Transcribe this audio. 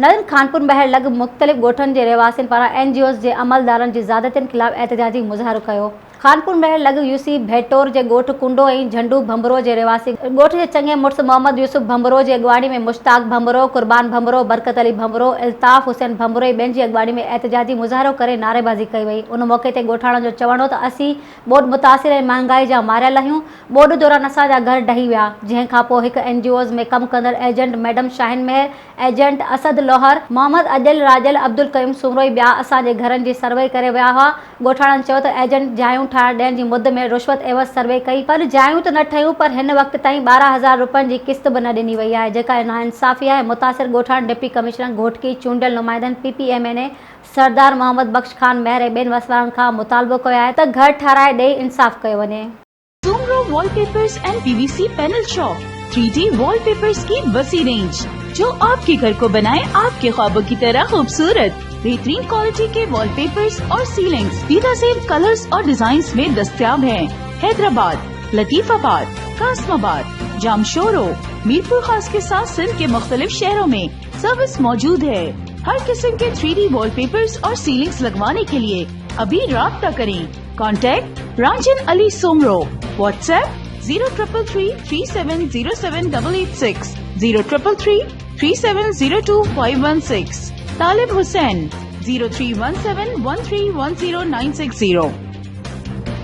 Northern Khanpur महर लॻ मुख़्तलिफ़ ॻोठनि जे रहिवासियुनि पारां NGOs जे अमलदारनि जी ज़्यादतियुनि ख़िलाफ़ एहतजाजी मुज़ाहिरो कयो। खानपुर महर लॻ यूसी भैटोर जे ॻोठ कुंडो ऐं झंडू भंबरो जे रहिवासी ॻोठ जे चङे मुड़ुस मोहम्मद यूसुफ भंबरो जी अॻवाणी में मुश्ताक भंबरो, कुर्बान भंबरो, बरकत अली भंबरो, इल्ताफ़ हुसैन भंबरो ऐं ॿियनि जी अॻवाणी में एहतजाजी मुज़ाहिरो करे नारेबाज़ी कई वई। उन मौक़े ते ॻोठाणनि जो चवणो त असीं ॿोॾि मुतासिर ऐं महांगाई जा मारियल आहियूं। ॿोॾि दौरान असांजा घर ढही विया, जंहिं खां पोइ हिकु NGOs में कमु कंदड़ एजेंट मैडम शाहिन महर, एजेंट असद लोहर, मोहम्मद अदिल राजल, अब्दुल कयूम सुमरो ऐं ॿिया असांजे घरनि जी सर्वे करे विया हुआ। ॻोठाणनि चयो त एजेंट जायूं ठाहिण ॾियण जी मुद में रिश्वत एवज़ सर्वे कई, पर जायूं त न ठहियूं, पर हिन वक़्त ताईं 12,000 रुपयनि जी क़िस्त बि न ॾिनी वई आहे, जेका नाइंसाफ़ी आहे। मुतासिर ॻोठाण डिप्टी कमिश्नर घोटकी, चूंडियल नुमाइंदनि PPMNA सरदार मोहम्मद बख्श खान महर ऐं ॿियनि वसवारनि खां मुतालबो कयो आहे त घर ठाराए ॾेई इंसाफ़ कयो वञे। Soomro wallpapers and PVC panel shop 3D wallpapers की वसी रेंज जो आपके घर को बनाए आपके ख्वाबों की तरह खूबसूरत। बेहतरीन क्वालिटी के वॉलपेपर्स और सीलिंग्स बेहतरीन कलर्स और डिजाइन्स में दस्तयाब हैं। हैदराबाद, लतीफाबाद, कासमाबाद, जामशोरो, मीरपुर खास के साथ सिंध के मुख्तलिफ शहरों में सर्विस मौजूद है। हर किस्म के 3D वॉलपेपर्स और सीलिंग्स लगवाने के लिए अभी राब्ता करें। कॉन्टैक्ट रांझन अली सोमरो, व्हाट्सएप 0333370786, 03333702 516, तालिब हुसैन 031713109660।